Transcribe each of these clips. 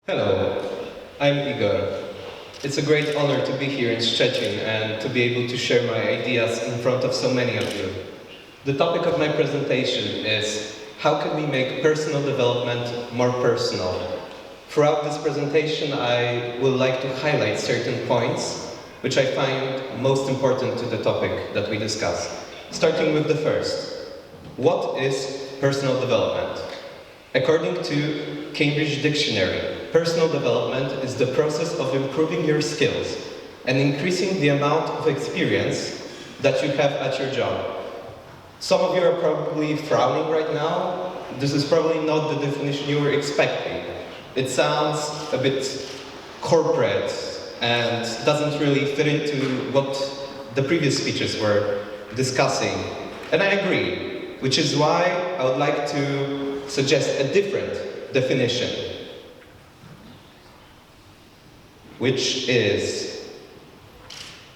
Hello, I'm Igor. It's a great honor to be here in Szczecin and to be able to share my ideas in front of so many of you. The topic of my presentation is how can we make personal development more personal? Throughout this presentation, I would like to highlight certain points which I find most important to the topic that we discuss. Starting with the first. What is personal development? According to Cambridge Dictionary, personal development is the process of improving your skills and increasing the amount of experience that you have at your job. Some of you are probably frowning right now. This is probably not the definition you were expecting. It sounds a bit corporate and doesn't really fit into what the previous speeches were discussing. And I agree, which is why I would like to suggest a different definition, which is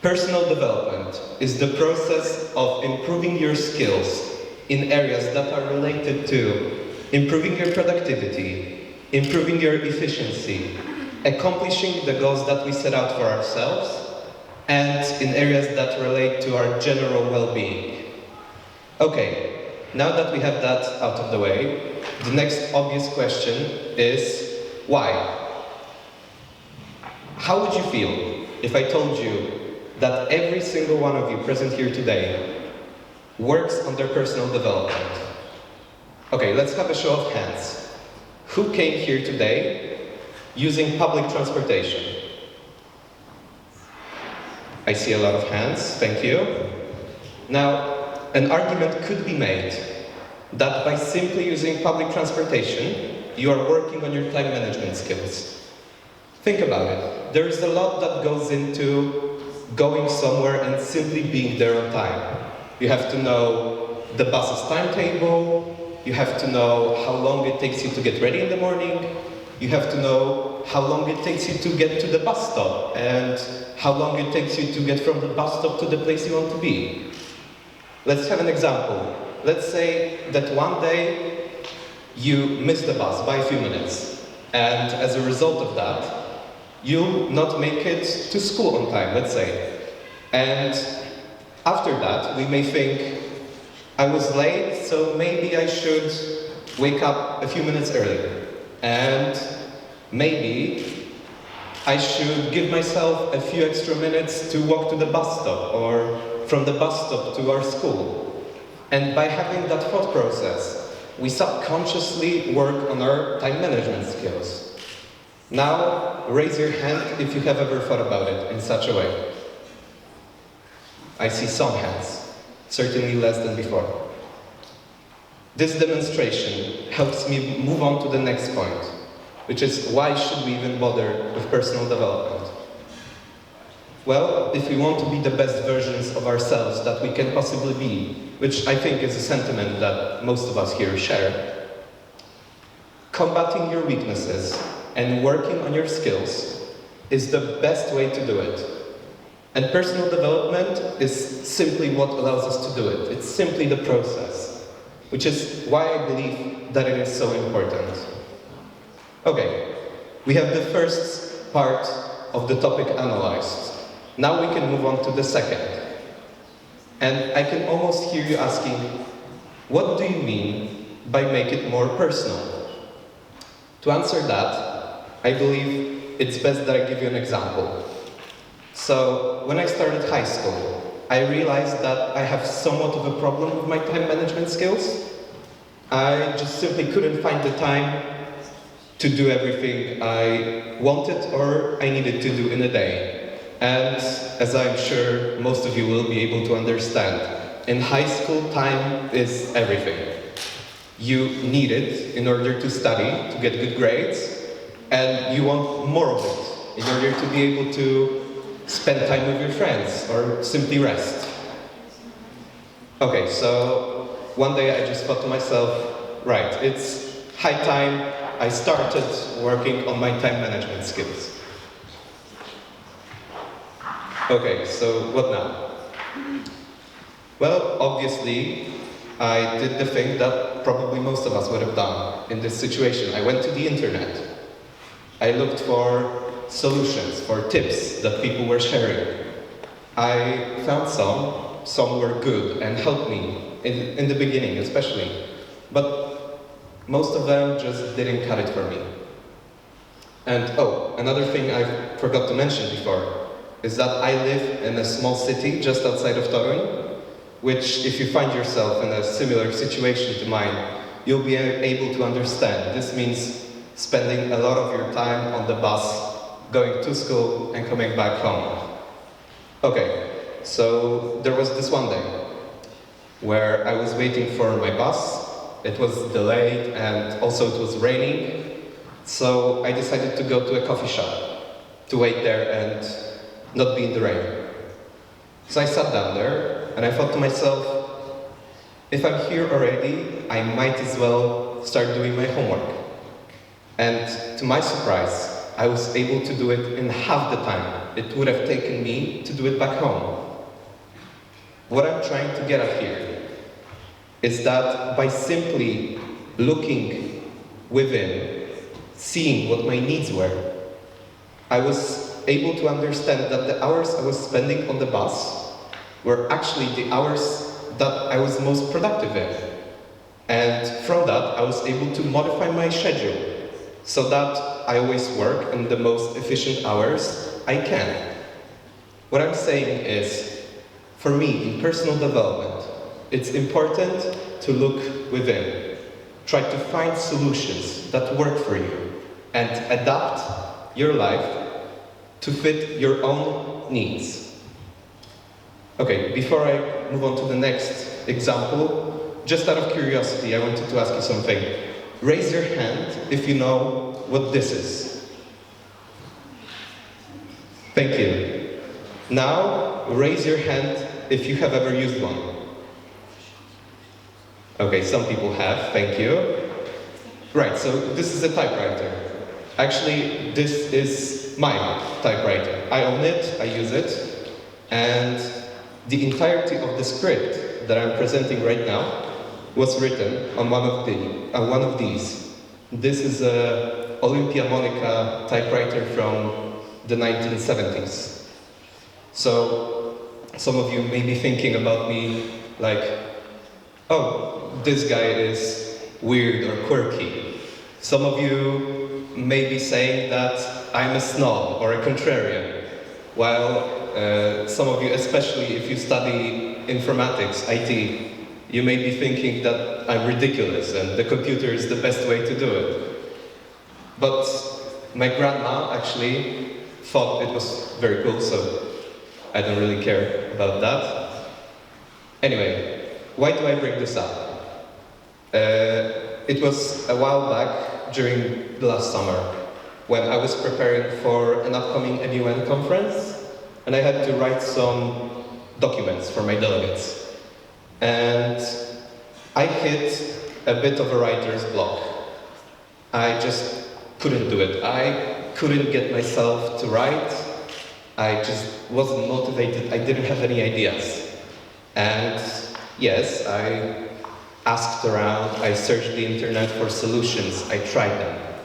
personal development is the process of improving your skills in areas that are related to improving your productivity, improving your efficiency, accomplishing the goals that we set out for ourselves, and in areas that relate to our general well-being. Okay, now that we have that out of the way, the next obvious question is why? How would you feel if I told you that every single one of you present here today works on their personal development? Okay, let's have a show of hands. Who came here today using public transportation? I see a lot of hands, thank you. Now, an argument could be made that by simply using public transportation, you are working on your time management skills. Think about it. There is a lot that goes into going somewhere and simply being there on time. You have to know the bus's timetable, you have to know how long it takes you to get ready in the morning, you have to know how long it takes you to get to the bus stop, and how long it takes you to get from the bus stop to the place you want to be. Let's have an example. Let's say that one day you miss the bus by a few minutes, and as a result of that, you'll not make it to school on time, let's say. And after that, we may think, I was late, so maybe I should wake up a few minutes earlier. And maybe I should give myself a few extra minutes to walk to the bus stop, or from the bus stop to our school. And by having that thought process, we subconsciously work on our time management skills. Now, raise your hand if you have ever thought about it in such a way. I see some hands, certainly less than before. This demonstration helps me move on to the next point, which is why should we even bother with personal development? Well, if we want to be the best versions of ourselves that we can possibly be, which I think is a sentiment that most of us here share, combating your weaknesses and working on your skills is the best way to do it. And personal development is simply what allows us to do it. It's simply the process, which is why I believe that it is so important. Okay, we have the first part of the topic analyzed. Now we can move on to the second. And I can almost hear you asking, what do you mean by make it more personal? To answer that, I believe it's best that I give you an example. So, when I started high school, I realized that I have somewhat of a problem with my time management skills. I just simply couldn't find the time to do everything I wanted or I needed to do in a day. And as I'm sure most of you will be able to understand, in high school, time is everything. You need it in order to study, to get good grades, and you want more of it in order to be able to spend time with your friends or simply rest. Okay, so one day I just thought to myself, right, it's high time I started working on my time management skills. Okay, so what now? Well, obviously, I did the thing that probably most of us would have done in this situation. I went to the internet. I looked for solutions, for tips that people were sharing. I found some were good and helped me, in the beginning especially, but most of them just didn't cut it for me. And another thing I forgot to mention before is that I live in a small city just outside of Toruń, which, if you find yourself in a similar situation to mine, you'll be able to understand. This means spending a lot of your time on the bus, going to school and coming back home. Okay, so there was this one day where I was waiting for my bus. It was delayed and also it was raining. So I decided to go to a coffee shop to wait there and not be in the rain. So I sat down there and I thought to myself, if I'm here already, I might as well start doing my homework. And to my surprise, I was able to do it in half the time it would have taken me to do it back home. What I'm trying to get at here is that by simply looking within, seeing what my needs were, I was able to understand that the hours I was spending on the bus were actually the hours that I was most productive in. And from that, I was able to modify my schedule so that I always work in the most efficient hours I can. What I'm saying is, for me, in personal development, it's important to look within. Try to find solutions that work for you and adapt your life to fit your own needs. Okay, before I move on to the next example, just out of curiosity, I wanted to ask you something. Raise your hand if you know what this is. Thank you. Now, raise your hand if you have ever used one. Okay, some people have, thank you. Right, so this is a typewriter. Actually, this is my typewriter. I own it, I use it, and the entirety of the script that I'm presenting right now was written on one of these. This is a Olympia Monica typewriter from the 1970s. So some of you may be thinking about me like, oh, this guy is weird or quirky. Some of you may be saying that I'm a snob or a contrarian, while some of you, especially if you study informatics, IT, you may be thinking that I'm ridiculous and the computer is the best way to do it. But my grandma actually thought it was very cool, so I don't really care about that. Anyway, why do I bring this up? It was a while back during the last summer when I was preparing for an upcoming MUN conference and I had to write some documents for my delegates. And I hit a bit of a writer's block. I just couldn't do it. I couldn't get myself to write. I just wasn't motivated. I didn't have any ideas. And yes, I asked around, I searched the internet for solutions, I tried them.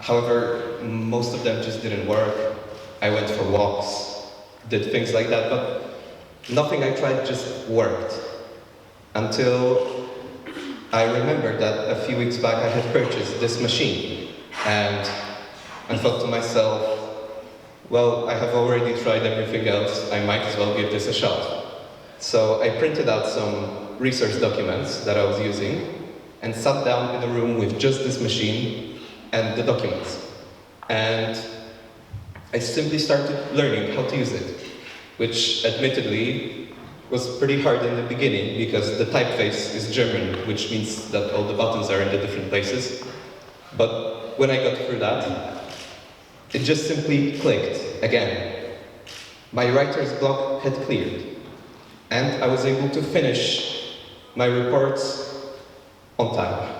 However, most of them just didn't work. I went for walks, did things like that, but nothing I tried just worked. Until I remembered that a few weeks back I had purchased this machine. And I thought to myself, well, I have already tried everything else, I might as well give this a shot. So I printed out some research documents that I was using and sat down in a room with just this machine and the documents. And I simply started learning how to use it, which admittedly was pretty hard in the beginning because the typeface is German, which means that all the buttons are in the different places. But when I got through that, it just simply clicked again. My writer's block had cleared, and I was able to finish my reports on time.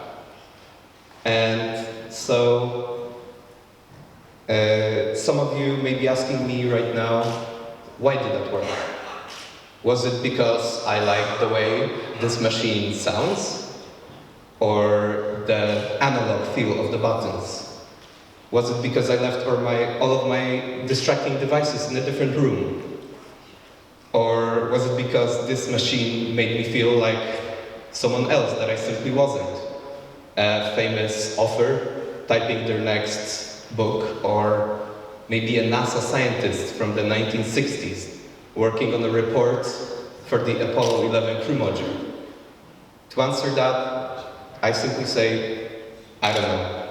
And so, some of you may be asking me right now, why did that work? Was it because I like the way this machine sounds? Or the analog feel of the buttons? Was it because I left all of my distracting devices in a different room? Or was it because this machine made me feel like someone else that I simply wasn't? A famous author typing their next book, or maybe a NASA scientist from the 1960s working on a report for the Apollo 11 crew module. To answer that, I simply say, I don't know.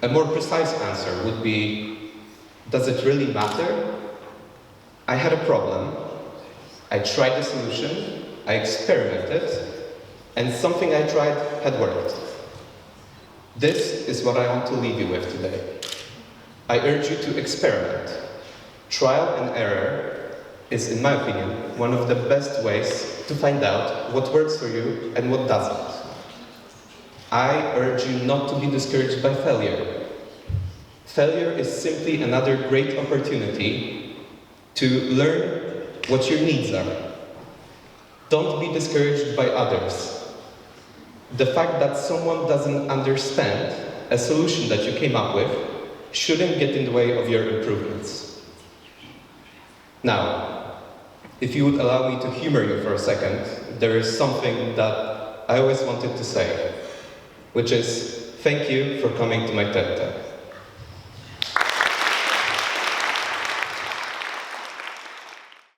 A more precise answer would be, does it really matter? I had a problem, I tried a solution, I experimented, and something I tried had worked. This is what I want to leave you with today. I urge you to experiment. Trial and error is, in my opinion, one of the best ways to find out what works for you and what doesn't. I urge you not to be discouraged by failure. Failure is simply another great opportunity to learn what your needs are. Don't be discouraged by others. The fact that someone doesn't understand a solution that you came up with shouldn't get in the way of your improvements. Now, if you would allow me to humor you for a second, there is something that I always wanted to say, which is thank you for coming to my TED Talk.